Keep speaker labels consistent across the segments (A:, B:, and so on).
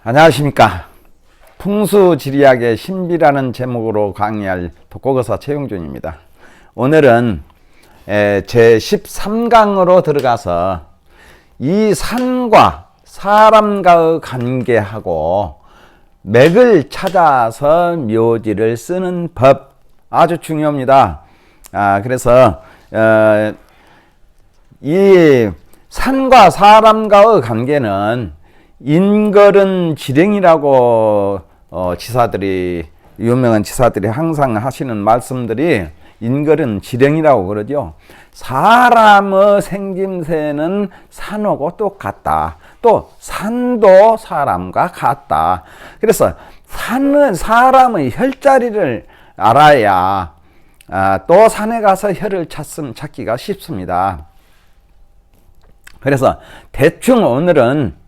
A: 안녕하십니까. 풍수지리학의 신비라는 제목으로 강의할 독고거사 최용준입니다. 오늘은 제 13강으로 들어가서 이 산과 사람과의 관계하고 맥을 찾아서 묘지를 쓰는 법, 아주 중요합니다. 그래서 이 산과 사람과의 관계는 인걸은 지령이라고 유명한 지사들이 항상 하시는 말씀들이 인걸은 지령이라고 그러죠. 사람의 생김새는 산하고 똑같다. 또 산도 사람과 같다. 그래서 산은 사람의 혈자리를 알아야 또 산에 가서 혈을 찾기가 쉽습니다. 그래서 대충 오늘은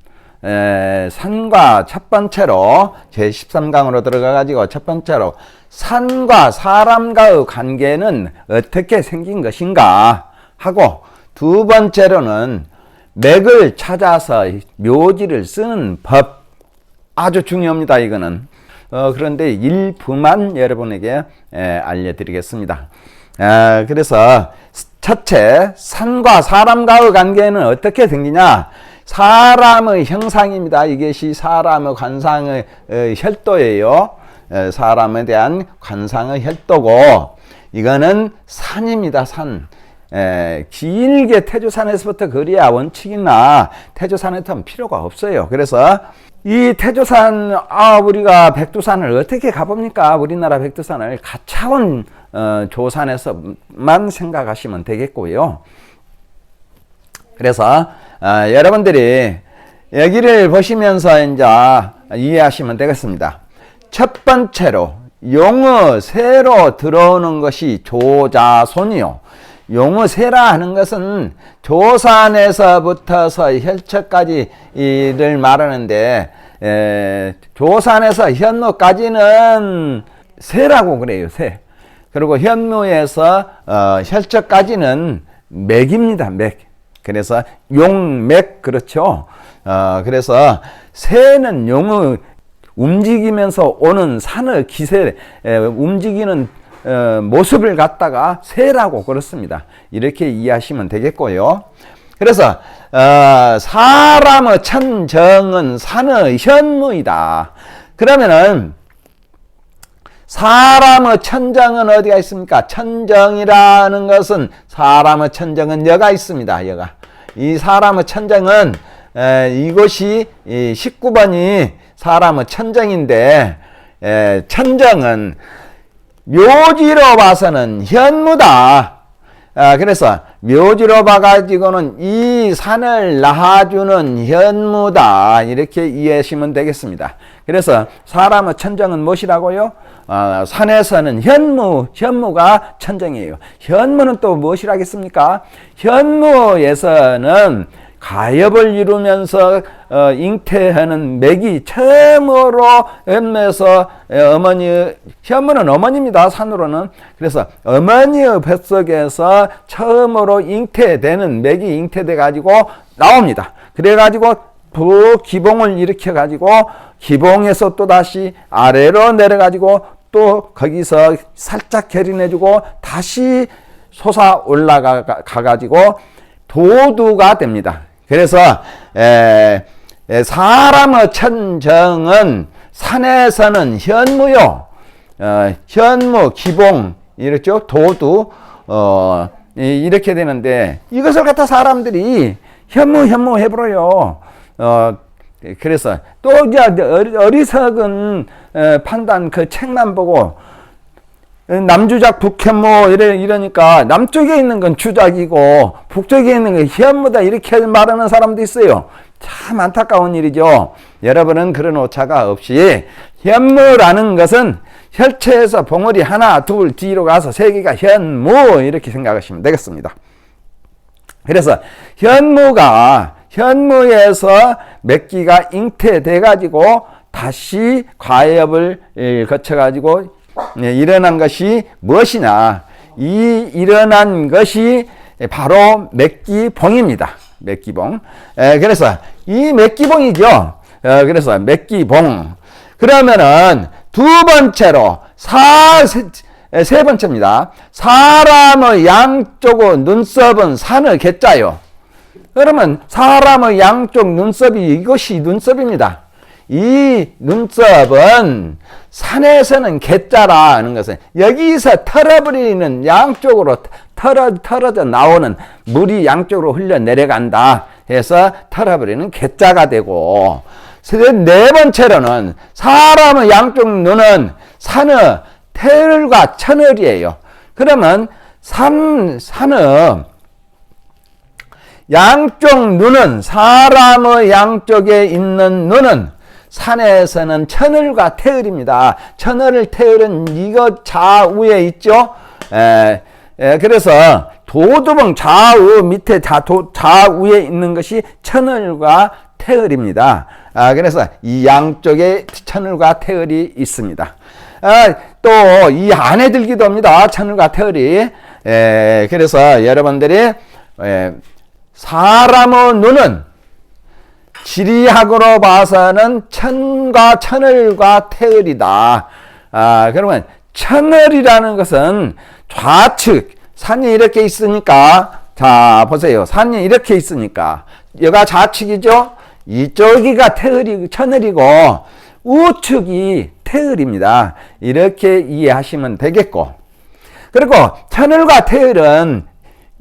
A: 산과 첫 번째로 제13강으로 들어가 가지고 첫 번째로 산과 사람과의 관계는 어떻게 생긴 것인가 하고, 두 번째로는 맥을 찾아서 묘지를 쓰는 법, 아주 중요합니다. 이거는 그런데 일부만 여러분에게 알려드리겠습니다. 그래서 첫째, 산과 사람과의 관계는 어떻게 생기냐? 사람의 형상입니다. 이것이 사람의 관상의 혈도예요. 사람에 대한 관상의 혈도고, 이거는 산입니다. 산. 길게 태조산에서부터 그리야 원칙이나 태조산에서는 필요가 없어요. 그래서 이 태조산, 우리가 백두산을 어떻게 가봅니까? 우리나라 백두산을 가차원 조산에서만 생각하시면 되겠고요. 그래서 여러분들이 여기를 보시면서 이제 이해하시면 되겠습니다. 첫 번째로 용의 새로 들어오는 것이 조자손이요. 용의 새라 하는 것은 조산에서부터서 혈척까지를 말하는데, 조산에서 현무까지는 새라고 그래요. 새. 그리고 현무에서 혈척까지는 맥입니다. 맥. 그래서 용맥, 그렇죠. 그래서 새는 용의 움직이면서 오는 산의 기세, 움직이는 모습을 갖다가 새라고 그렇습니다. 이렇게 이해하시면 되겠고요. 그래서 사람의 천정은 산의 현무이다. 그러면은 사람의 천정은 어디가 있습니까? 천정이라는 것은, 사람의 천정은 여가 있습니다. 여가. 이 사람의 천정은 이곳이 19번이 사람의 천정인데, 천정은 묘지로 봐서는 현무다. 그래서 묘지로 봐가지고는 이 산을 낳아주는 현무다. 이렇게 이해하시면 되겠습니다. 그래서 사람의 천정은 무엇이라고요? 산에서는 현무가 천정이에요. 현무는 또 무엇이라겠습니까? 현무에서는 가엽을 이루면서 잉태하는 맥이 처음으로 엠에서 현무는 어머니입니다. 산으로는. 그래서 어머니의 뱃속에서 처음으로 잉태되는 맥이 잉태돼 가지고 나옵니다. 그래 가지고 기봉을 일으켜 가지고 기봉에서 또 다시 아래로 내려 가지고 또 거기서 살짝 결인해주고 다시 솟아 올라가 가지고 도두가 됩니다. 그래서 사람의 천정은 산에서는 현무요, 현무, 기봉, 이렇죠, 도두, 이렇게 되는데, 이것을 갖다 사람들이 현무 해버려요. 그래서 또 이제 어리석은 판단, 그 책만 보고 남주작 북현무 이러니까 남쪽에 있는 건 주작이고 북쪽에 있는 건 현무다, 이렇게 말하는 사람도 있어요. 참 안타까운 일이죠. 여러분은 그런 오차가 없이 현무라는 것은 혈체에서 봉우리 하나 둘 뒤로 가서 세 개가 현무, 이렇게 생각하시면 되겠습니다. 그래서 현무에서 맥기가 잉태돼 가지고 다시 과엽을 거쳐 가지고 일어난 것이 무엇이냐? 이 일어난 것이 바로 맥기봉입니다. 맥기봉. 그래서 이 맥기봉이죠. 그래서 맥기봉. 그러면은 두 번째로 세 번째입니다. 사람의 양쪽 눈썹은 산의 개자요. 그러면 사람의 양쪽 눈썹이 이것이 눈썹입니다. 이 눈썹은 산에서는 개자라는 것은 여기서 털어버리는 양쪽으로 털어져 나오는 물이 양쪽으로 흘러 내려간다 해서 털어버리는 개자가 되고, 네 번째로는 사람의 양쪽 눈은 산의 태을과 천을이에요. 그러면 산의 양쪽 눈은, 사람의 양쪽에 있는 눈은 산에서는 천을과 태을입니다. 천을 태을은 이거 좌우에 있죠. 그래서 도두봉 좌우 밑에 좌우에 있는 것이 천을과 태을입니다. 그래서 이 양쪽에 천을과 태을이 있습니다. 또 이 안에 들기도 합니다. 천을과 태을이. 그래서 여러분들이 사람의 눈은 지리학으로 봐서는 천과 천을과 태을이다. 그러면 천을이라는 것은 좌측, 산이 이렇게 있으니까, 자 보세요. 산이 이렇게 있으니까 여기가 좌측이죠. 이쪽이가 천을이고 우측이 태을입니다. 이렇게 이해하시면 되겠고, 그리고 천을과 태을은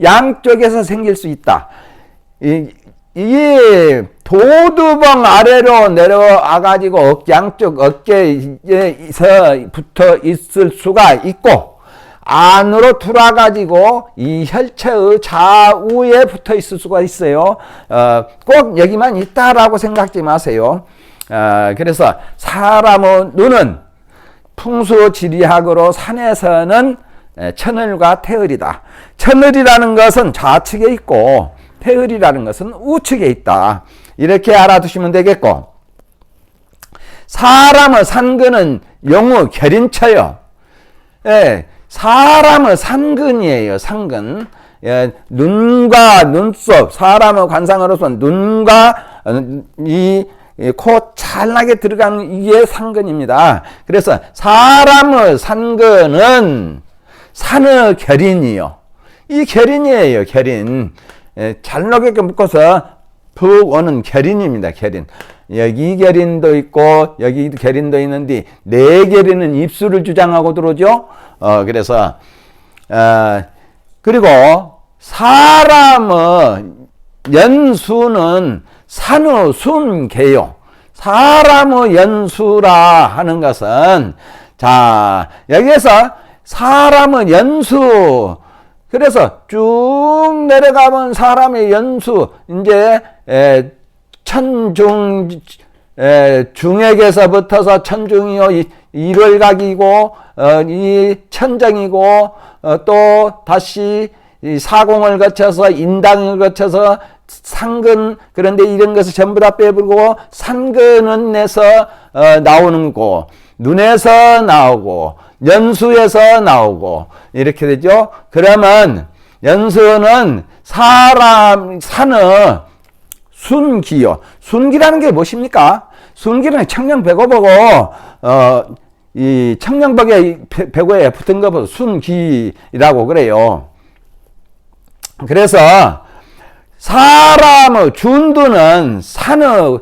A: 양쪽에서 생길 수 있다. 이게 도두봉 아래로 내려와 가지고 양쪽 어깨에서 붙어 있을 수가 있고, 안으로 들어와 가지고 이 혈체의 좌우에 붙어 있을 수가 있어요. 꼭 여기만 있다라고 생각지 마세요. 그래서 사람의 눈은 풍수지리학으로 산에서는 천을과 태을이다. 천을이라는 것은 좌측에 있고 태을이라는 것은 우측에 있다. 이렇게 알아두시면 되겠고, 사람의 산근은 영우 결인처요. 사람의 산근이에요. 산근. 눈과 눈썹, 사람의 관상으로서 눈과 이 코 찰나게 들어가는 이게 산근입니다. 그래서 사람의 산근은 산의 결인이요. 이 결인이에요. 결인. 잘나게 묶어서 푹 오는 결인입니다. 결인. 여기 결인도 있고 여기 결인도 있는데 네 결인은 입술을 주장하고 들어오죠. 그래서 그리고 사람의 연수는 산의 순계요. 사람의 연수라 하는 것은, 자 여기에서 사람의 연수, 그래서 쭉 내려가면 사람의 연수, 이제 천중 중액에서부터서 천중이요, 일월각이고 이 천정이고 또 다시 이 사공을 거쳐서 인당을 거쳐서 상근, 그런데 이런 것을 전부 다 빼버리고 상근은 내서 나오는 거, 눈에서 나오고 연수에서 나오고 이렇게 되죠. 그러면 연수는 산의 순기요. 순기라는 게 무엇입니까? 순기는 청명백오보고 이 청명백의 백오에 붙은 거 보고 순기라고 그래요. 그래서 사람의 준두는 산의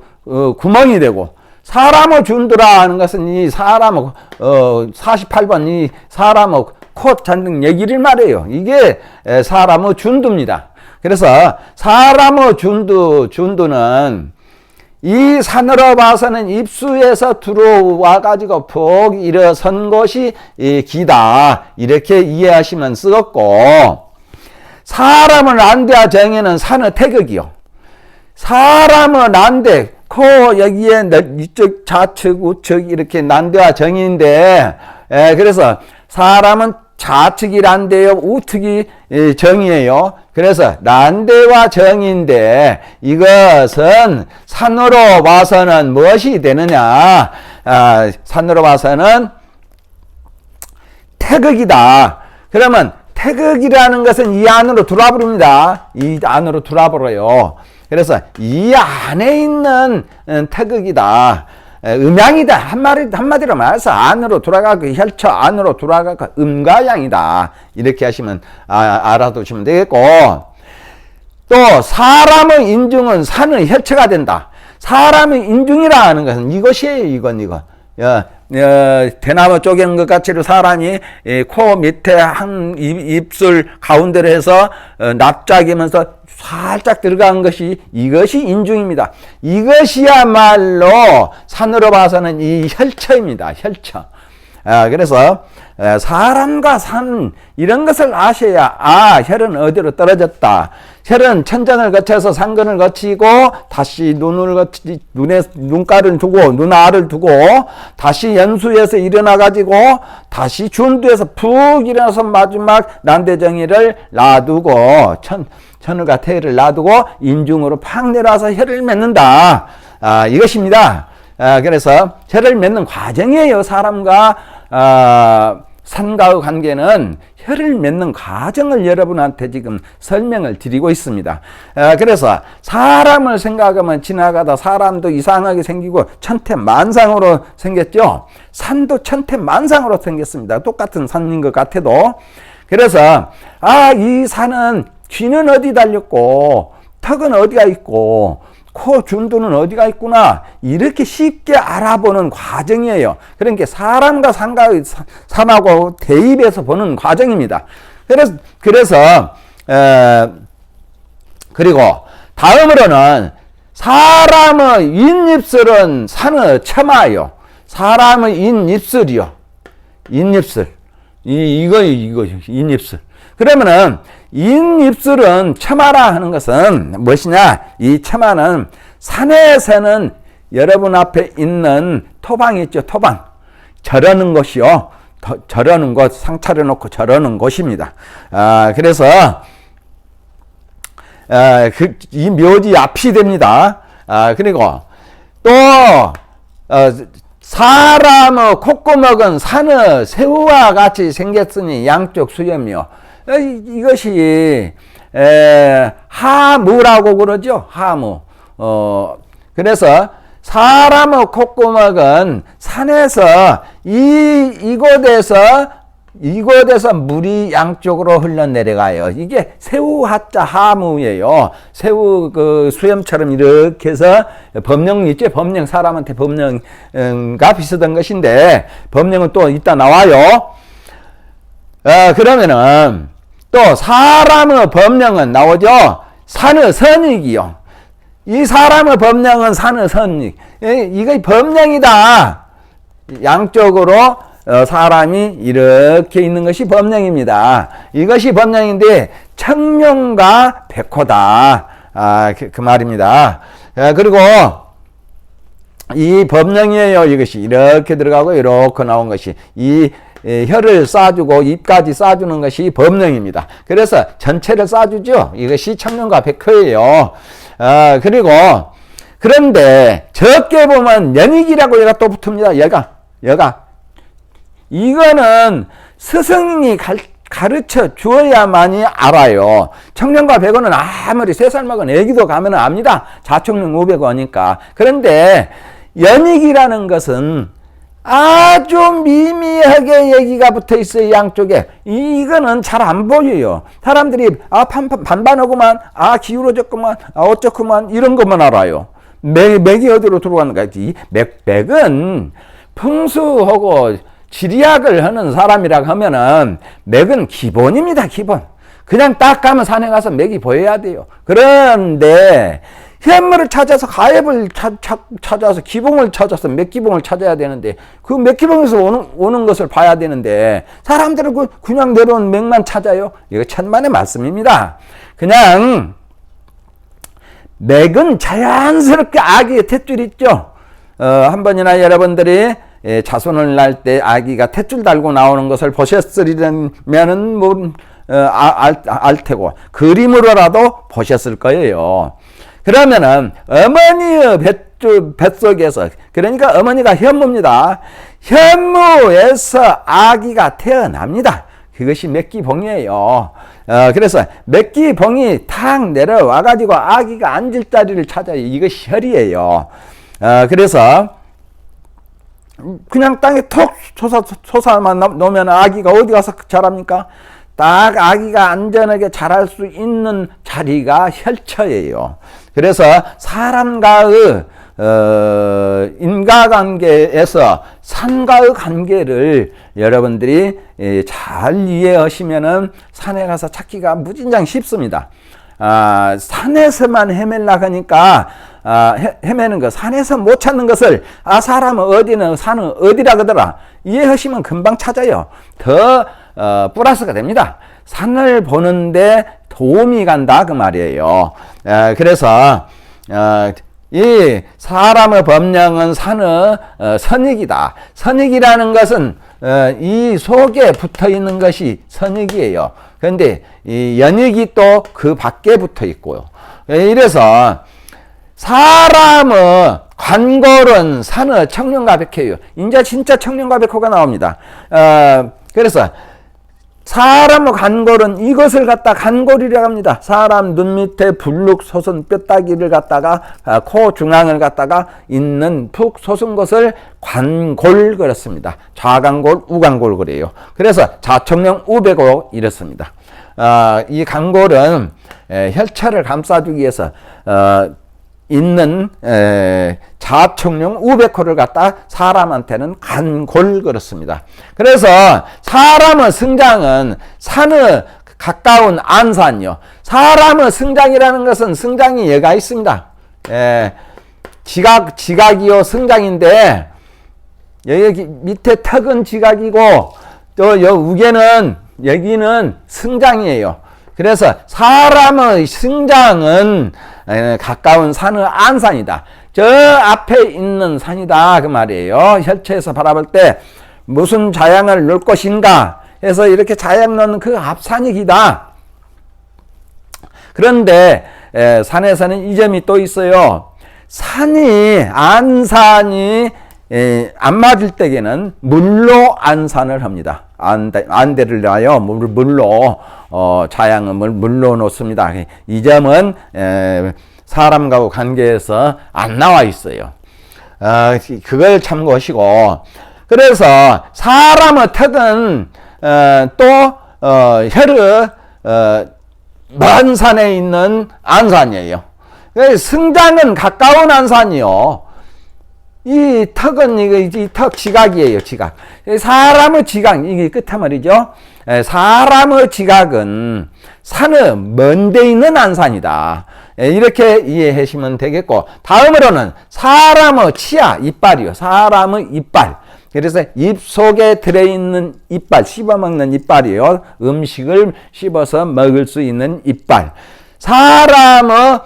A: 구멍이 되고, 사람의 준두라 하는 것은 이 사람의 48번 이 사람의 코 잔등 얘기를 말해요. 이게 사람의 준두입니다. 그래서 사람의 준두는 이 산으로 봐서는 입수에서 들어와 가지고 푹 일어선 곳이 기다, 이렇게 이해하시면 쓰겠고, 사람의 난대와 정의는 산의 태극이요. 사람의 난대, 코 여기에 이쪽 좌측 우측 이렇게 난대와 정의인데, 그래서 사람은 좌측이 난대요, 우측이 정의예요. 그래서 난대와 정의인데 이것은 산으로 봐서는 무엇이 되느냐? 산으로 봐서는 태극이다. 그러면 태극이라는 것은 이 안으로 들어와 버립니다. 이 안으로 들어와 버려요. 그래서 이 안에 있는 태극이다. 음양이다. 한마디로 말해서 안으로 돌아가고 혈처 안으로 돌아가고 음가양이다. 이렇게 하시면 알아두시면 되겠고, 또 사람의 인중은 산의 혈처가 된다. 사람의 인중이라 하는 것은 이것이에요. 이거. 대나무 쪼개는 것 같이로 사람이 코 밑에 한 입술 가운데로 해서 납작이면서 살짝 들어간 것이 이것이 인중입니다. 이것이야말로 산으로 봐서는 이 혈처입니다. 혈처. 그래서 사람과 산 이런 것을 아셔야 혈은 어디로 떨어졌다. 혈은 천장을 거쳐서 상근을 거치고 다시 눈가를 두고 눈알을 두고 다시 연수에서 일어나 가지고 다시 준두에서 푹 일어나서 마지막 난대정이를 놔두고 천을과 태를 놔두고 인중으로 팍 내려와서 혈을 맺는다. 이것입니다. 그래서 혈을 맺는 과정이에요. 사람과 산과의 관계는 혈을 맺는 과정을 여러분한테 지금 설명을 드리고 있습니다. 그래서 사람을 생각하면 지나가다 사람도 이상하게 생기고 천태만상으로 생겼죠. 산도 천태만상으로 생겼습니다. 똑같은 산인 것 같아도. 그래서 이 산은 귀는 어디 달렸고 턱은 어디가 있고 코 준두는 어디가 있구나, 이렇게 쉽게 알아보는 과정이에요. 그러니까 사람과 산하고 대입해서 보는 과정입니다. 그리고 다음으로는 사람의 윗입술은 산의 처마요. 사람의 윗입술이요. 윗입술. 이거 윗입술. 그러면은 윗입술은 처마라 하는 것은 무엇이냐? 이 처마는 산에서는 여러분 앞에 있는 토방이 있죠. 토방. 절하는 곳이요. 절하는 곳, 상 차려놓고 절하는 곳입니다. 그래서 이 묘지 앞이 됩니다. 그리고 또 사람의 콧구멍은 산의 새우와 같이 생겼으니 양쪽 수염이요. 이것이 하무라고 그러죠. 하무. 그래서 사람의 콧구멍은 산에서 이곳에서 물이 양쪽으로 흘러내려가요. 이게 새우 하자 하무예요. 새우 그 수염처럼 이렇게 해서 법령이 있죠. 법령, 사람한테 법령과 비슷한 것인데 법령은 또 이따 나와요. 그러면은 또 사람의 법령은 나오죠. 산의 선익이요. 이 사람의 법령은 산의 선익. 이거 법령이다. 양쪽으로 사람이 이렇게 있는 것이 법령입니다. 이것이 법령인데 청룡과 백호다. 그 말입니다. 그리고 이 법령이에요. 이것이 이렇게 들어가고 이렇게 나온 것이 이 혀를 쏴주고 입까지 쏴주는 것이 법령입니다. 그래서 전체를 쏴주죠. 이것이 청룡과 백호예요. 그리고 그런데 적게 보면 연익이라고 얘가 또 붙습니다. 얘가 이거는 스승이 가르쳐 주어야만이 알아요. 청룡과 백호는 아무리 3살 먹은 애기도 가면 압니다. 자청룡 500원이니까. 그런데 연익이라는 것은 아주 미미하게 얘기가 붙어 있어요. 양쪽에. 이거는 잘 안 보여요. 사람들이 반반하고만 기울어졌구만 어쩌구만 이런 것만 알아요. 맥이 어디로 들어가는가. 이 맥은 풍수하고 지리학을 하는 사람이라고 하면은 맥은 기본입니다. 기본. 그냥 딱 가면 산에 가서 맥이 보여야 돼요. 그런데 현물을 찾아서 가heb을 찾아서 기봉을 찾아서 맥기봉을 찾아야 되는데 그 맥기봉에서 오는 것을 봐야 되는데 사람들은 그냥 내려온 맥만 찾아요. 이거 천만의 말씀입니다. 그냥 맥은 자연스럽게 아기의 탯줄 있죠. 한 번이나 여러분들이 자손을 낳을 때 아기가 탯줄 달고 나오는 것을 보셨으리면은 알 테고 그림으로라도 보셨을 거예요. 그러면은 어머니의 뱃속에서, 그러니까 어머니가 현무입니다. 현무에서 아기가 태어납니다. 그것이 맥기봉이에요. 그래서 맥기봉이 탁 내려와가지고 아기가 앉을 자리를 찾아요. 이것이 혈이에요. 그래서 그냥 땅에 톡 솟아만 놓으면 아기가 어디 가서 자랍니까? 딱 아기가 안전하게 자랄 수 있는 자리가 혈처예요. 그래서 사람과의 인과관계에서 산과의 관계를 여러분들이 잘 이해하시면은 산에 가서 찾기가 무진장 쉽습니다. 산에서만 헤매려고 하니까 헤매는 것, 산에서 못 찾는 것을 사람은 어디는 산은 어디라 그러더라 이해하시면 금방 찾아요. 더 플러스가 됩니다. 산을 보는데 도움이 간다 그 말이에요. 그래서 이 사람의 법령은 산의 선익이다. 선익이라는 것은 이 속에 붙어 있는 것이 선익이에요. 그런데 이 연익이 또 그 밖에 붙어 있고요. 이래서 사람의 관골은 산의 청룡가백호예요. 이제 진짜 청룡가백호가 나옵니다. 그래서 사람의 관골은 이것을 갖다 관골이라고 합니다. 사람 눈 밑에 불룩 솟은 뼈다귀를 갖다가 코 중앙을 갖다가 있는 푹 솟은 것을 관골 그렇습니다. 좌관골, 우관골 그래요. 그래서 좌청룡, 우배골 이렇습니다. 이 관골은 혈차를 감싸주기 위해서 있는 좌청룡 우백호를 갖다 사람한테는 관골 그렇습니다. 그래서 사람의 성장은 산의 가까운 안산이요. 사람의 성장이라는 것은 성장이 얘가 있습니다. 지각이요 성장인데 여기 밑에 턱은 지각이고 또 여기는 성장이에요. 그래서 사람의 성장은 가까운 산의 안산이다. 저 앞에 있는 산이다 그 말이에요. 혈체에서 바라볼 때 무슨 자양을 놓을 것인가 해서 이렇게 자양 놓는 그 앞산이 기다. 그런데 산에서는 이 점이 또 있어요. 안산이 안 맞을 때에는 물로 안산을 합니다. 안대를 놔요. 물로 자양은 물로 놓습니다. 이 점은 사람과 관계에서 안 나와 있어요. 그걸 참고하시고, 그래서 사람의 턱은 또 혈의 먼 산에 있는 안산이에요. 성장은 가까운 안산이요. 이 턱은 이 턱 지각이에요. 지각. 사람의 지각 이게 끝에 말이죠. 사람의 지각은 산의 먼데 있는 안산이다. 이렇게 이해하시면 되겠고, 다음으로는 사람의 치아 이빨이요. 사람의 이빨. 그래서 입 속에 들어있는 이빨, 씹어먹는 이빨이요. 음식을 씹어서 먹을 수 있는 이빨. 사람의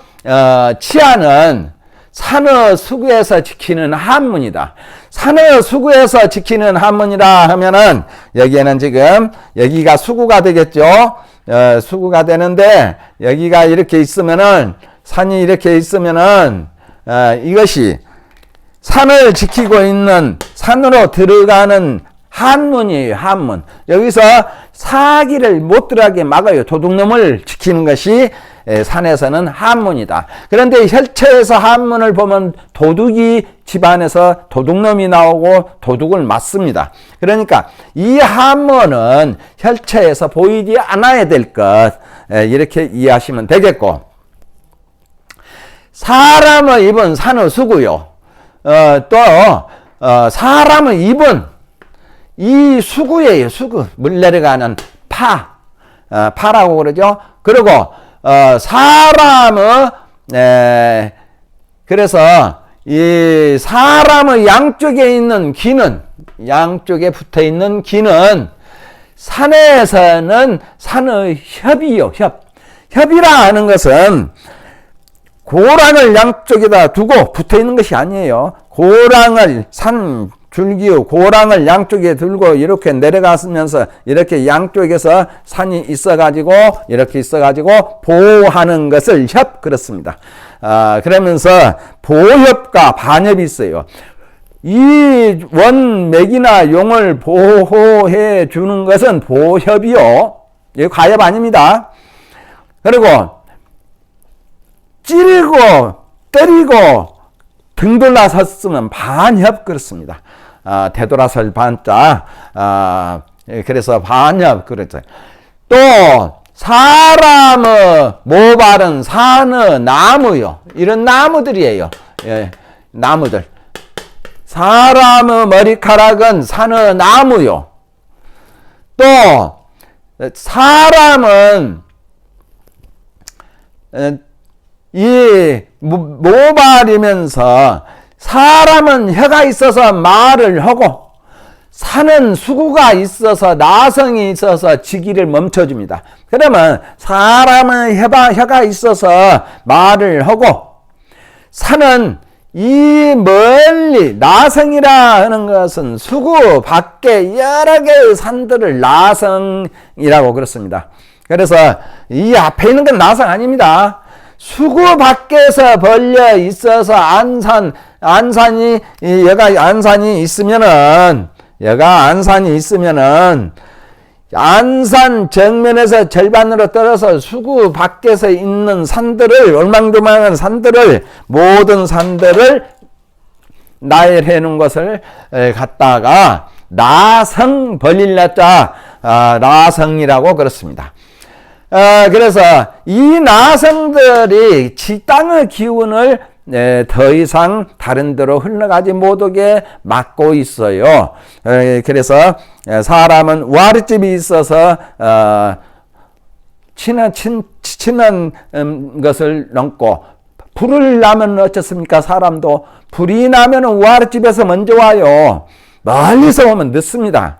A: 치아는 산의 수구에서 지키는 한문이다. 산의 수구에서 지키는 한문이라 하면은 여기에는 지금 여기가 수구가 되겠죠. 수구가 되는데 여기가 이렇게 있으면은 산이 이렇게 있으면은 이것이 산을 지키고 있는 산으로 들어가는 한문이에요. 한문. 여기서 사기를 못 들어가게 막아요. 도둑놈을 지키는 것이 산에서는 한문이다. 그런데 혈체에서 한문을 보면 도둑이 집안에서 도둑놈이 나오고 도둑을 맞습니다. 그러니까 이 한문은 혈체에서 보이지 않아야 될 것, 이렇게 이해하시면 되겠고, 사람의 입은 산의 수구요. 또 사람의 입은 이 수구예요. 수구. 물 내려가는 파라고 그러죠. 그리고 사람의 그래서 이 사람의 양쪽에 있는 귀는, 양쪽에 붙어 있는 귀는 산에서는 산의 협이요. 협이라 하는 것은 고랑을 양쪽에다 두고 붙어 있는 것이 아니에요. 고랑을 산 줄기요, 고랑을 양쪽에 들고 이렇게 내려가면서 이렇게 양쪽에서 산이 있어가지고 이렇게 있어가지고 보호하는 것을 협 그렇습니다. 그러면서 보협과 반협이 있어요. 이 원맥이나 용을 보호해 주는 것은 보협이요. 이거 가협 아닙니다. 그리고 찌르고 때리고 등돌라 섰으면 반협 그렇습니다. 되돌아설 반자. 그래서 반협 그랬죠. 또 사람의 모발은 산의 나무요. 이런 나무들이에요. 예, 나무들. 사람의 머리카락은 산의 나무요. 또 사람은 이 모발이면서 사람은 혀가 있어서 말을 하고 산은 수구가 있어서 나성이 있어서 지기를 멈춰줍니다. 그러면 사람은 혀가 있어서 말을 하고 산은 이 멀리 나성이라 하는 것은 수구 밖에 여러 개의 산들을 나성이라고 그렇습니다. 그래서 이 앞에 있는 건 나성 아닙니다. 수구 밖에서 벌려 있어서 안산이 있으면은 안산 정면에서 절반으로 떨어서 수구 밖에서 있는 산들을, 얼망조망한 산들을, 모든 산들을 나열해 놓은 것을 갖다가 나성, 벌릴 나자, 나성이라고 그렇습니다. 그래서 이 나성들이 땅의 기운을 더 이상 다른 데로 흘러가지 못하게 막고 있어요. 그래서 사람은 와르집이 있어서 친한 것을 넘고 불을 나면 어떻습니까? 사람도 불이 나면 와르집에서 먼저 와요. 멀리서 오면 늦습니다.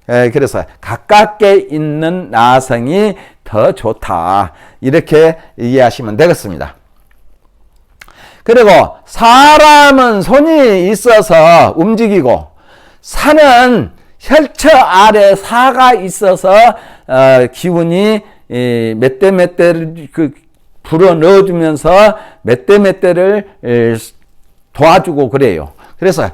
A: 그래서 가깝게 있는 나성이 더 좋다. 이렇게 이해하시면 되겠습니다. 그리고 사람은 손이 있어서 움직이고 산은 혈처 아래 사가 있어서 기운이 몇 대 몇 대를 불어 넣어주면서 몇 대 몇 대를 도와주고 그래요. 그래서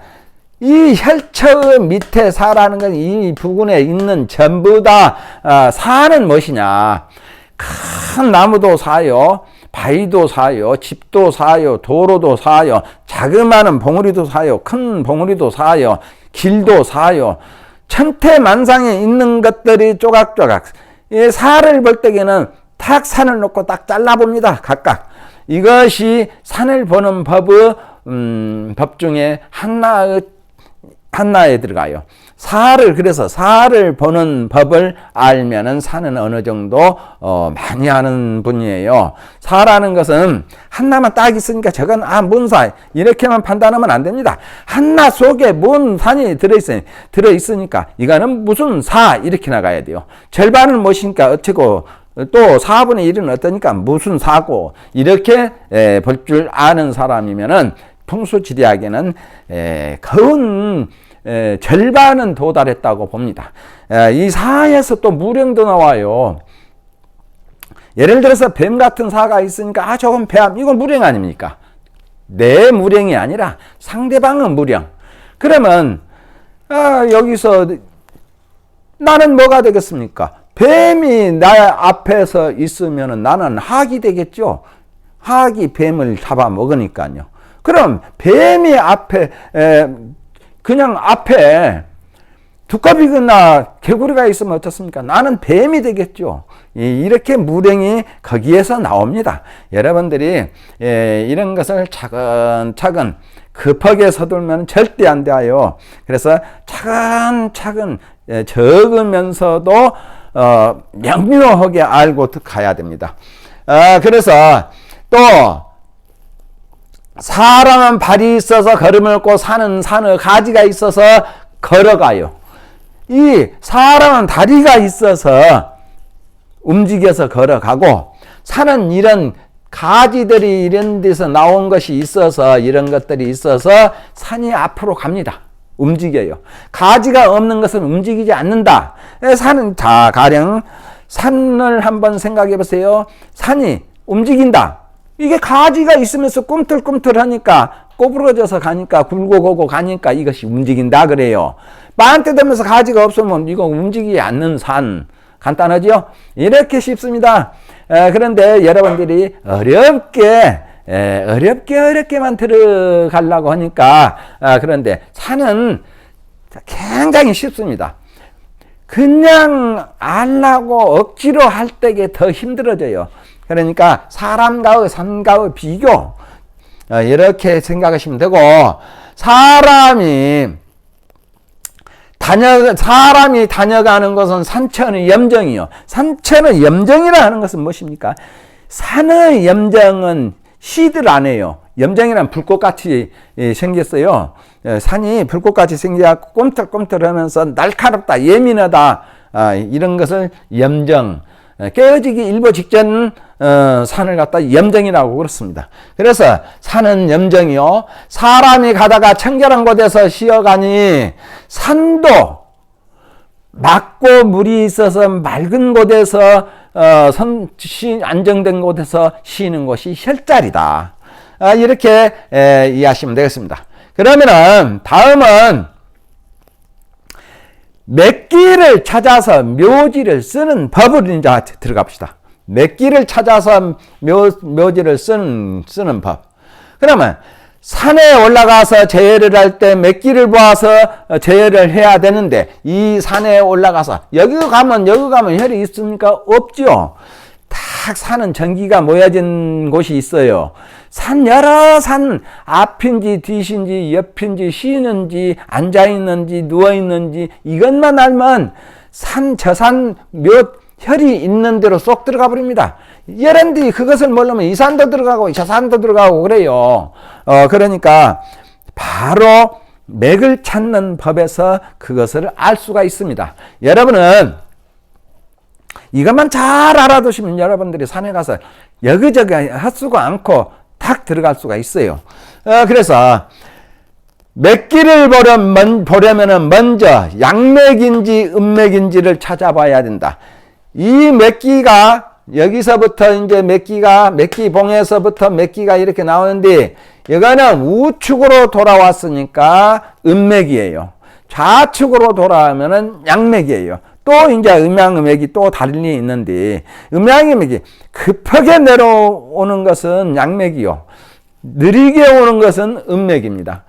A: 이 혈처 밑에 사라는 건 이 부근에 있는 전부 다 사는 무엇이냐. 큰 나무도 사요. 바위도 사요. 집도 사요. 도로도 사요. 자그마한 봉우리도 사요. 큰 봉우리도 사요. 길도 사요. 천태만상에 있는 것들이 조각조각. 이 사를 볼 때에는 탁 산을 놓고 딱 잘라봅니다. 각각. 이것이 산을 보는 법 중에 하나에 들어가요. 그래서 사를 보는 법을 알면은 사는 어느 정도 많이 하는 분이에요. 사라는 것은 한나만 딱 있으니까 저건 문사 이렇게만 판단하면 안 됩니다. 한나 속에 뭔 산이 들어있으니까 이거는 무슨 사 이렇게 나가야 돼요. 절반은 무엇이니까 어쩌고 또 4분의 1은 어떠니까 무슨 사고 이렇게 볼 줄 아는 사람이면은 풍수지리학에는 거운 절반은 도달했다고 봅니다. 이 사에서 또 무령도 나와요. 예를 들어서 뱀 같은 사가 있으니까 저건 뱀, 이건 무령 아닙니까? 내 무령이 아니라 상대방은 무령. 그러면 여기서 나는 뭐가 되겠습니까? 뱀이 나 앞에서 있으면 나는 학이 되겠죠. 학이 뱀을 잡아먹으니까요. 그럼 뱀이 앞에 그냥 앞에 두꺼비나 개구리가 있으면 어떻습니까? 나는 뱀이 되겠죠. 이렇게 무령이 거기에서 나옵니다. 여러분들이 이런 것을 차근차근 급하게 서둘면 절대 안 돼요. 그래서 차근차근 적으면서도 명료하게 알고 가야 됩니다. 그래서 또 사람은 발이 있어서 걸음을 걷고 산은 산의 가지가 있어서 걸어가요. 이 사람은 다리가 있어서 움직여서 걸어가고 산은 이런 가지들이 이런 데서 나온 것이 있어서 이런 것들이 있어서 산이 앞으로 갑니다. 움직여요. 가지가 없는 것은 움직이지 않는다. 산은 가령 산을 한번 생각해 보세요. 산이 움직인다. 이게 가지가 있으면서 꿈틀꿈틀하니까 꼬부러져서 가니까 굴고 고고 가니까 이것이 움직인다 그래요. 반때 되면서 가지가 없으면 이거 움직이지 않는 산. 간단하죠? 이렇게 쉽습니다. 그런데 여러분들이 어렵게만 들어가려고 하니까 그런데 산은 굉장히 쉽습니다. 그냥 알라고 억지로 할 때게 더 힘들어져요. 그러니까 사람과의 산과의 비교 이렇게 생각하시면 되고, 사람이 다녀가는 것은 산천의 염정이요. 산천의 염정이라 하는 것은 무엇입니까? 산의 염정은 시들 안 해요. 염정이란 불꽃같이 생겼어요. 산이 불꽃같이 생겨서 꼼틀꼼틀하면서 날카롭다, 예민하다, 이런 것을 염정, 깨어지기 일보 직전 산을 갖다 염정이라고 그렇습니다. 그래서 산은 염정이요. 사람이 가다가 청결한 곳에서 쉬어가니 산도 맑고 물이 있어서 맑은 곳에서 안정된 곳에서 쉬는 곳이 혈자리다. 이렇게 이해하시면 되겠습니다. 그러면은 다음은 맥기를 찾아서 묘지를 쓰는 법을 이제 들어갑시다. 맥기를 찾아서 묘지를 쓰는 법. 그러면 산에 올라가서 제해를 할 때 맥기를 보아서 제해를 해야 되는데, 이 산에 올라가서 여기 가면 혈이 있습니까? 없죠. 딱 산은 전기가 모여진 곳이 있어요. 여러 산 앞인지 뒤인지 옆인지 쉬는지 앉아있는지 누워있는지 이것만 알면 저산 몇 혈이 있는 대로 쏙 들어가 버립니다. 여런데 그것을 모르면 이 산도 들어가고 저 산도 들어가고 그래요. 그러니까 바로 맥을 찾는 법에서 그것을 알 수가 있습니다. 여러분은 이것만 잘 알아두시면 여러분들이 산에 가서 여기저기 헛수고 않고 탁 들어갈 수가 있어요. 그래서 맥기를 보려면 먼저 양맥인지 음맥인지를 찾아봐야 된다. 이 맥기가 여기서부터 이제 맥기봉에서부터 맥기가 이렇게 나오는데, 이거는 우측으로 돌아왔으니까 음맥이에요. 좌측으로 돌아오면은 양맥이에요. 또 이제 음양음액이 또 달리 있는데, 음양음액이 급하게 내려오는 것은 양맥이요, 느리게 오는 것은 음맥입니다.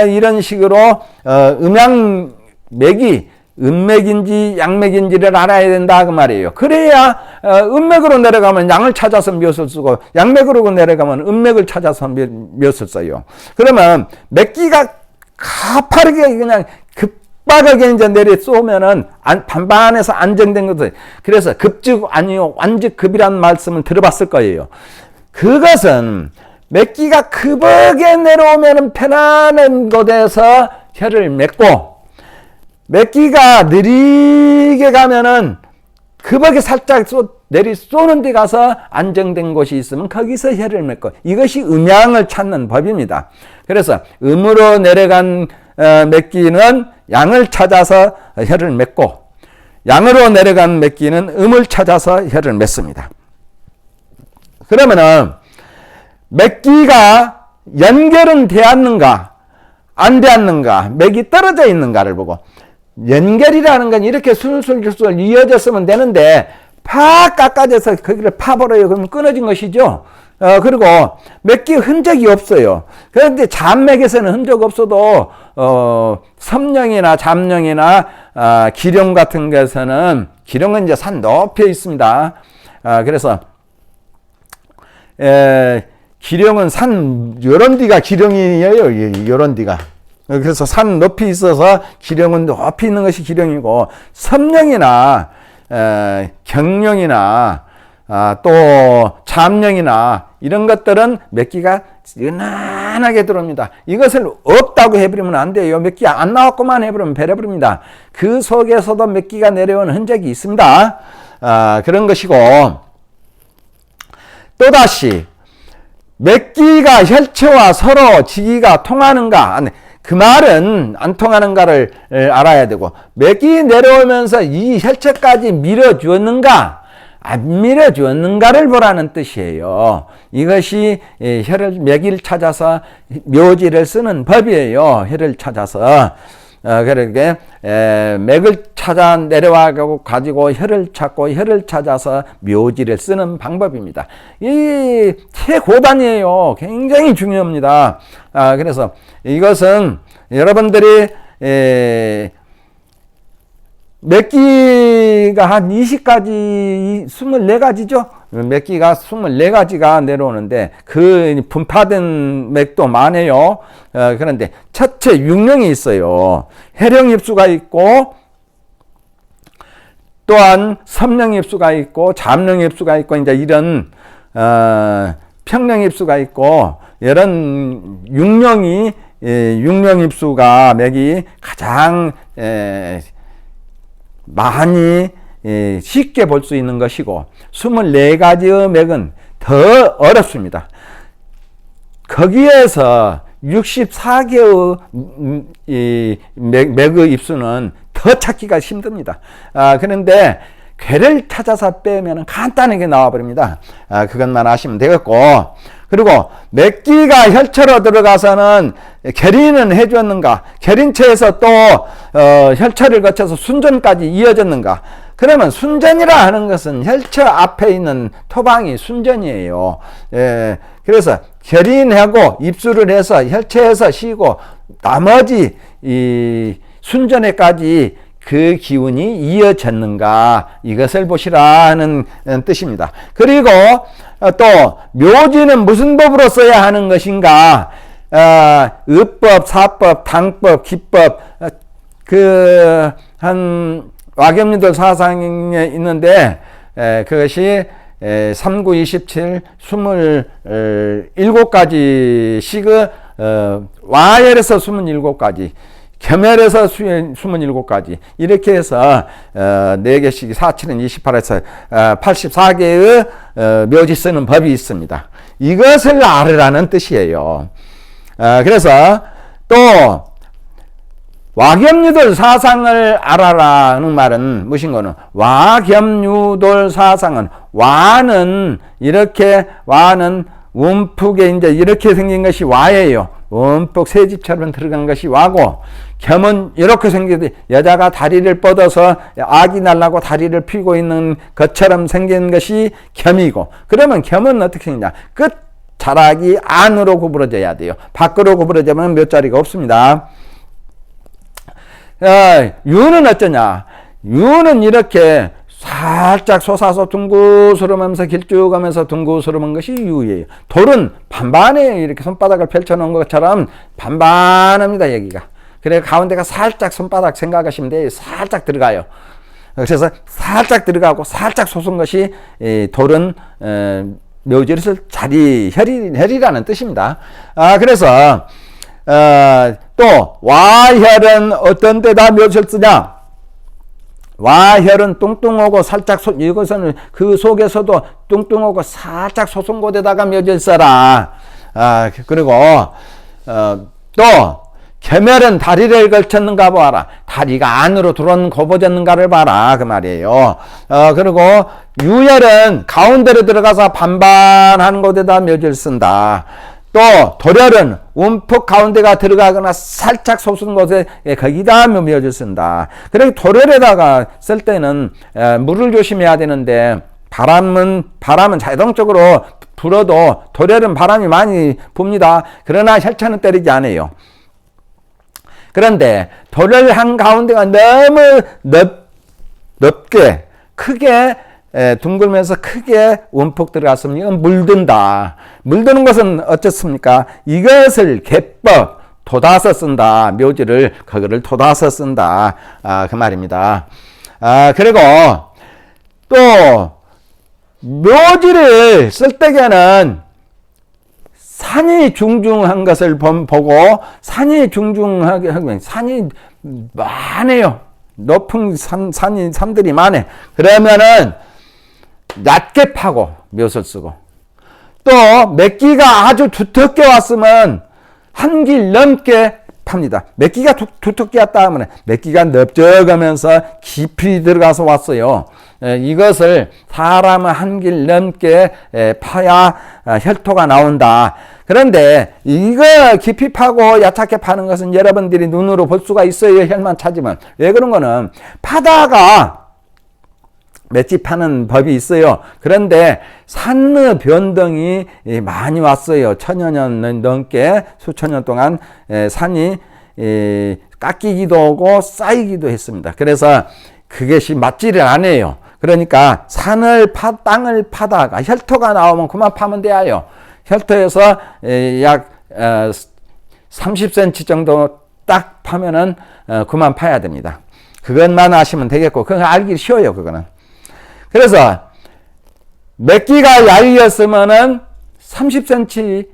A: 이런 식으로 음양맥이 음맥인지 양맥인지를 알아야 된다 그 말이에요. 그래야 음맥으로 내려가면 양을 찾아서 묘을 쓰고, 양맥으로 내려가면 음맥을 찾아서 묘을 써요. 그러면 맥기가 가파르게 그냥 급박하게 이제 내려 쏘면은 반반에서 안정된 것들, 그래서 급즉 아니요 완즉급이라는 말씀을 들어봤을 거예요. 그것은 맥기가 급하게 내려오면은 편안한 곳에서 혈을 맺고, 맥기가 느리게 가면은 급하게 살짝 쏘는 데 가서 안정된 곳이 있으면 거기서 혈을 맺고, 이것이 음양을 찾는 법입니다. 그래서 음으로 내려간 맥기는 양을 찾아서 혈을 맺고, 양으로 내려간 맥기는 음을 찾아서 혈을 맺습니다. 그러면은 맥기가 연결은 되었는가 안 되었는가, 맥이 떨어져 있는가를 보고, 연결이라는 건 이렇게 술술 이어졌으면 되는데 팍 깎아져서 거기를 파버려요. 그러면 끊어진 것이죠. 그리고 맥기 흔적이 없어요. 그런데 잡맥에서는 흔적 없어도 섬령이나 잡령이나 기령 같은 것에서는, 기령은 이제 산 높여 있습니다. 그래서 기령은 산 요런 데가 기령이에요. 요런 데가. 그래서 산 높이 있어서 기령은 높이 있는 것이 기령이고, 섬령이나 경령이나 또 잡령이나 이런 것들은 맥기가 은은하게 들어옵니다. 이것을 없다고 해버리면 안 돼요. 맥기 안 나왔고만 해버리면 베려버립니다. 그 속에서도 맥기가 내려오는 흔적이 있습니다. 그런 것이고, 또다시 맥기가 혈체와 서로 지기가 통하는가, 그 말은 안 통하는가를 알아야 되고, 맥이 내려오면서 이 혈체까지 밀어주었는가, 안 밀어주었는가를 보라는 뜻이에요. 이것이 혀를 맥을 찾아서 묘지를 쓰는 법이에요. 혀를 찾아서. 그렇게 맥을 찾아 내려와 가지고 혀를 찾고 혀를 찾아서 묘지를 쓰는 방법입니다. 이 최고단이에요. 굉장히 중요합니다. 그래서 이것은 여러분들이 맥기가 한 20가지, 24가지죠? 맥기가 24가지가 내려오는데, 그 분파된 맥도 많아요. 그런데 첫째 육령이 있어요. 해령입수가 있고, 또한 섬령입수가 있고, 잠령입수가 있고, 이제 이런, 평령입수가 있고, 이런 육령입수가 맥이 가장, 많이 쉽게 볼 수 있는 것이고 24가지의 맥은 더 어렵습니다. 거기에서 64개의 맥의 입수는 더 찾기가 힘듭니다. 그런데 괴를 찾아서 빼면 간단하게 나와버립니다. 그것만 아시면 되겠고, 그리고 맥기가 혈처로 들어가서는 결인은 해줬는가, 결인체에서 또 혈처를 거쳐서 순전까지 이어졌는가. 그러면 순전이라 하는 것은 혈처 앞에 있는 토방이 순전이에요. 그래서 결인하고 입수를 해서 혈처에서 쉬고 나머지 이 순전에까지 그 기운이 이어졌는가, 이것을 보시라는 뜻입니다. 그리고 또 묘지는 무슨 법으로 써야 하는 것인가, 의법, 사법, 당법, 기법, 한 와겸유돌 사상에 있는데 그것이 3927 27가지씩의 와열에서 27가지, 겸열에서 27가지, 이렇게 해서 4개씩 4, 7은 28에서 84개의 묘지 쓰는 법이 있습니다. 이것을 알으라는 뜻이에요. 그래서 또 와겸유돌 사상을 알아라는 말은 무엇인가는, 와겸유돌 사상은, 와는 움푹에 이제 이렇게 생긴 것이 와예요. 움푹 새집처럼 들어간 것이 와고, 겸은 이렇게 생기듯 여자가 다리를 뻗어서 아기 날라고 다리를 펴고 있는 것처럼 생긴 것이 겸이고, 그러면 겸은 어떻게 생기냐, 끝 자락이 안으로 구부러져야 돼요. 밖으로 구부러지면 몇 자리가 없습니다. 유는 어쩌냐, 유는 이렇게 살짝 솟아서 둥그스름하면서 길쭉하면서 둥그스름한 것이 유예요. 돌은 반반이에요. 이렇게 손바닥을 펼쳐놓은 것처럼 반반합니다, 여기가. 그래 가운데가 살짝 손바닥 생각하시면 돼요. 살짝 들어가요. 그래서 살짝 들어가고 살짝 솟은 것이 돌은 묘지를 쓸 자리, 혈이라는 뜻입니다. 그래서 또 와혈은 어떤 데다 묘지를 쓰냐, 와혈은 뚱뚱하고 살짝 이것은 그 속에서도 뚱뚱하고 살짝 솟은 곳에다가 묘지를 써라. 그리고 또 겸혈은 다리를 걸쳤는가 봐라. 다리가 안으로 들어온 고보졌는가를 봐라, 그 말이에요. 그리고 유혈은 가운데로 들어가서 반반하는 곳에다 묘지를 쓴다. 또 도렬은 움푹 가운데가 들어가거나 살짝 솟은 곳에 거기다 묘지를 쓴다. 그리고 도렬에다가 쓸 때는 물을 조심해야 되는데, 바람은 자동적으로 불어도 도렬은 바람이 많이 붑니다. 그러나 혈차는 때리지 않아요. 그런데 도렬 한 가운데가 너무 넓게 크게 둥글면서 크게 움푹 들어갔으면 이건 물든다. 물드는 것은 어떻습니까? 이것을 개법 돋아서 쓴다. 묘지를 그거를 돋아서 쓴다. 그 말입니다. 그리고 또 묘지를 쓸 때에는 산이 중중한 것을 보고, 산이 중중하게 하면 산이 많아요. 높은 산들이 많아. 그러면은 낮게 파고 묘를 쓰고, 또 맥기가 아주 두텁게 왔으면 한 길 넘게 팝니다. 맥기가 두텁게 왔다 하면 맥기가 넓적하면서 깊이 들어가서 왔어요. 이것을 사람은 한 길 넘게 파야 혈토가 나온다. 그런데 이거 깊이 파고 야착해 파는 것은 여러분들이 눈으로 볼 수가 있어요. 혈만 찾으면. 왜 그런 거는 파다가 맷집 파는 법이 있어요. 그런데 산느 변동이 많이 왔어요. 천여 년 넘게 수천 년 동안 산이 깎이기도 하고 쌓이기도 했습니다. 그래서 그것이 맞지를 않아요. 그러니까 땅을 파다가 혈토가 나오면 그만 파면 돼요. 혈토에서 약 30cm 정도 딱 파면은 그만 파야 됩니다. 그것만 아시면 되겠고, 그건 알기 쉬워요, 그거는. 그래서 맺기가 얇았으면은 30cm나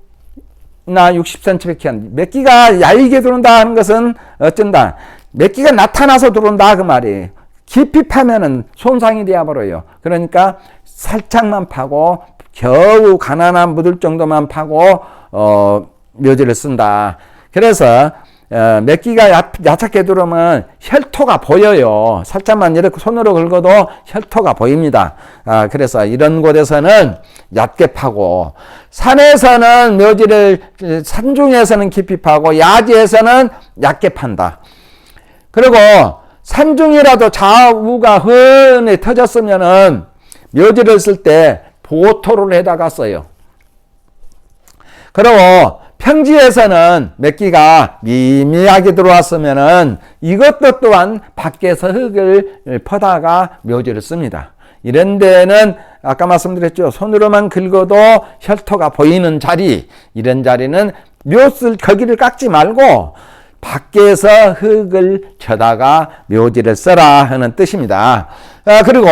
A: 60cm밖에 안 돼. 맺기가 얇게 들어온다 하는 것은 어쩐다. 맺기가 나타나서 들어온다 그 말이에요. 깊이 파면은 손상이 되어버려요. 그러니까 살짝만 파고 겨우 가난한 묻을 정도만 파고 묘지를 쓴다. 그래서 맺기가 야착해 들어오면 혈토가 보여요. 살짝만 이렇게 손으로 긁어도 혈토가 보입니다. 그래서 이런 곳에서는 얕게 파고, 산에서는 묘지를, 산중에서는 깊이 파고 야지에서는 얕게 판다. 그리고 산중이라도 좌우가 훤히 터졌으면은 묘지를 쓸 때 보토를 해다가 써요. 그리고 평지에서는 맺기가 미미하게 들어왔으면은 이것도 또한 밖에서 흙을 퍼다가 묘지를 씁니다. 이런 데는 아까 말씀드렸죠. 손으로만 긁어도 혈토가 보이는 자리, 이런 자리는 묘쓸 거기를 깎지 말고 밖에서 흙을 쳐다가 묘지를 써라 하는 뜻입니다. 그리고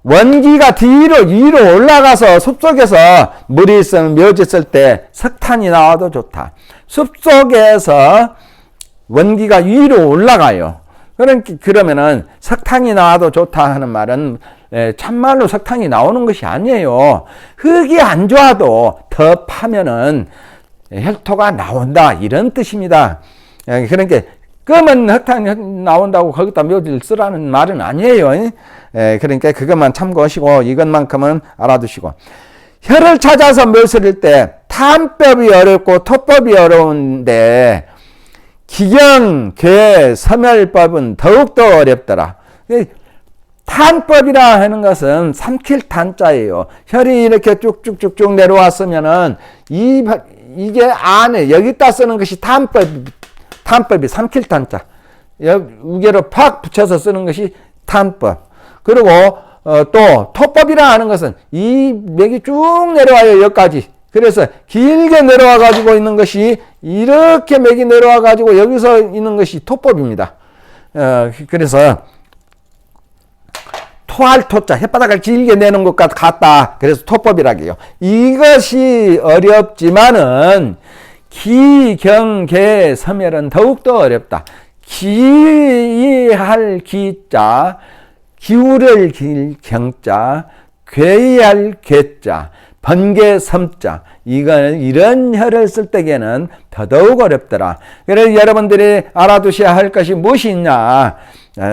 A: 원기가 위로 올라가서 숲속에서 물이 있으면 묘지 쓸 때 석탄이 나와도 좋다. 숲속에서 원기가 위로 올라가요. 그러면은 석탄이 나와도 좋다 하는 말은 참말로 석탄이 나오는 것이 아니에요. 흙이 안 좋아도 더 파면은 혈토가 나온다, 이런 뜻입니다. 그러니까 검은 흙탕이 나온다고 거기다 묘지를 쓰라는 말은 아니에요. 그러니까 그것만 참고하시고 이것만큼은 알아두시고, 혈을 찾아서 묘지를 때 탐법이 어렵고 토법이 어려운데 기경, 괴, 서멸법은 더욱더 어렵더라. 탄법이라 하는 것은 삼킬 탄자예요. 혈이 이렇게 쭉쭉쭉쭉 내려왔으면은 이게 안에 여기다 쓰는 것이 탄법이 삼킬 탄자. 우계로 팍 붙여서 쓰는 것이 탄법. 그리고 또 토법이라 하는 것은 이 맥이 쭉 내려와요, 여기까지. 그래서 길게 내려와 가지고 있는 것이, 이렇게 맥이 내려와 가지고 여기서 있는 것이 토법입니다. 그래서 토할 토자, 혓바닥을 길게 내는 것 같다. 그래서 토법이라고 해요. 이것이 어렵지만은 기, 경, 계, 서멸은 더욱더 어렵다. 기할 기자, 기울을 경자, 괴할 괴자, 번개 섬자, 이런 혈을 쓸 때에는 더더욱 어렵더라. 그래서 여러분들이 알아두셔야 할 것이 무엇이 있냐.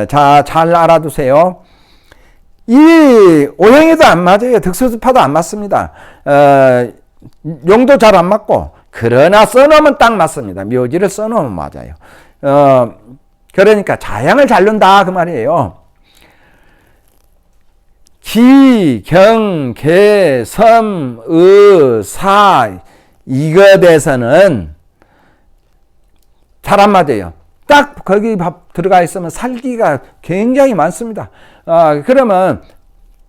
A: 자, 잘 알아두세요. 이 오행에도 안 맞아요. 득수수파도 안 맞습니다. 용도 잘 안 맞고, 그러나 써놓으면 딱 맞습니다. 묘지를 써놓으면 맞아요. 그러니까 자양을 잘 넣는다 그 말이에요. 기, 경, 계, 섬, 사, 이것에서는 잘 안 맞아요. 딱 거기 들어가 있으면 살기가 굉장히 많습니다. 그러면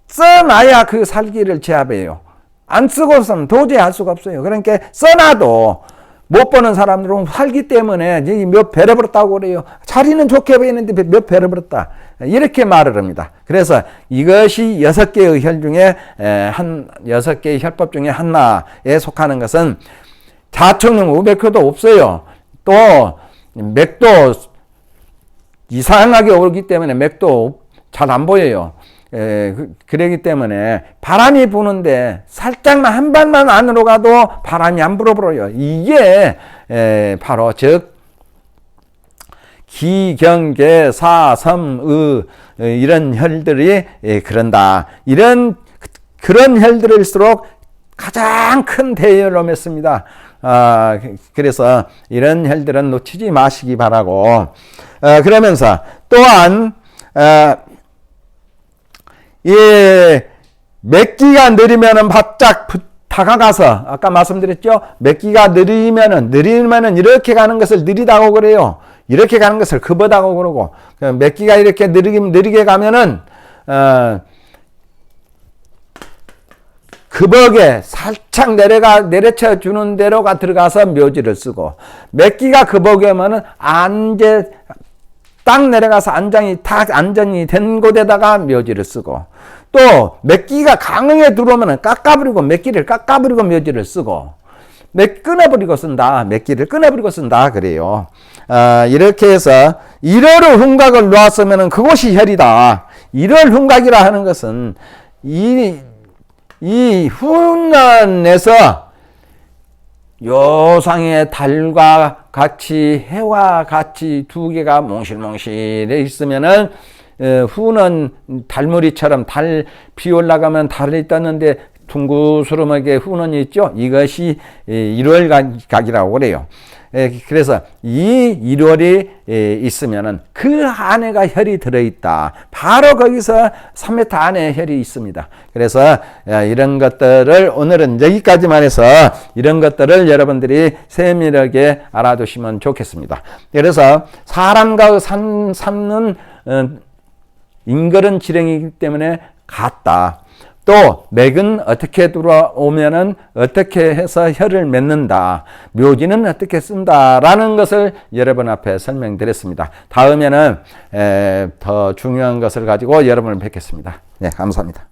A: 써놔야 그 살기를 제압해요. 안 쓰고서는 도저히 할 수가 없어요. 그러니까 써놔도 못 보는 사람들은 살기 때문에 몇 배를 벌었다고 그래요. 자리는 좋게 보이는데 몇 배를 벌었다. 이렇게 말을 합니다. 그래서 이것이 6개의 혈 중에 6개의 혈법 중에 하나에 속하는 것은 자충능 우백효도 없어요. 또 맥도 이상하게 오르기 때문에 맥도 잘 안 보여요. 그러기 때문에 바람이 부는데 살짝만 한 발만 안으로 가도 바람이 안 불어버려요. 이게 바로 즉 기, 경, 계, 사, 섬, 이런 혈들이 그런다. 그런 혈들일수록 가장 큰 대열로 맺습니다. 그래서 이런 혈들은 놓치지 마시기 바라고. 그러면서 또한 맺기가 느리면은 바짝 다가가서, 아까 말씀드렸죠? 맺기가 느리면은 이렇게 가는 것을 느리다고 그래요. 이렇게 가는 것을 급하다고 그러고, 맺기가 이렇게 느리게 가면은 급하게 살짝 내려쳐 주는 대로가 들어가서 묘지를 쓰고, 맺기가 급하게 하면은 딱 내려가서 안전이 된 곳에다가 묘지를 쓰고, 또 맺기가 강하게 들어오면은 맺기를 깎아버리고 묘지를 쓰고, 끊어버리고 쓴다. 맺기를 끊어버리고 쓴다. 그래요. 이렇게 해서 일월의 흉곽을 놓았으면은 그것이 혈이다. 일월 흉곽이라 하는 것은 이 훈련에서 요상의 달과 같이, 해와 같이 두 개가 몽실몽실해 있으면은 후는 달무리처럼 비 올라가면 달이 떴는데 둥그스름하게 후는 있죠. 이것이 일월각이라고 그래요. 그래서 이 일월이 있으면은 그 안에가 혈이 들어있다. 바로 거기서 3m 안에 혈이 있습니다. 그래서 이런 것들을 오늘은 여기까지만 해서 이런 것들을 여러분들이 세밀하게 알아두시면 좋겠습니다. 그래서 사람과 산은 인걸은 지령이기 때문에 같다. 또 맥은 어떻게 들어오면은 어떻게 해서 혈을 맺는다. 묘지는 어떻게 쓴다라는 것을 여러분 앞에 설명드렸습니다. 다음에는 더 중요한 것을 가지고 여러분을 뵙겠습니다. 네, 감사합니다.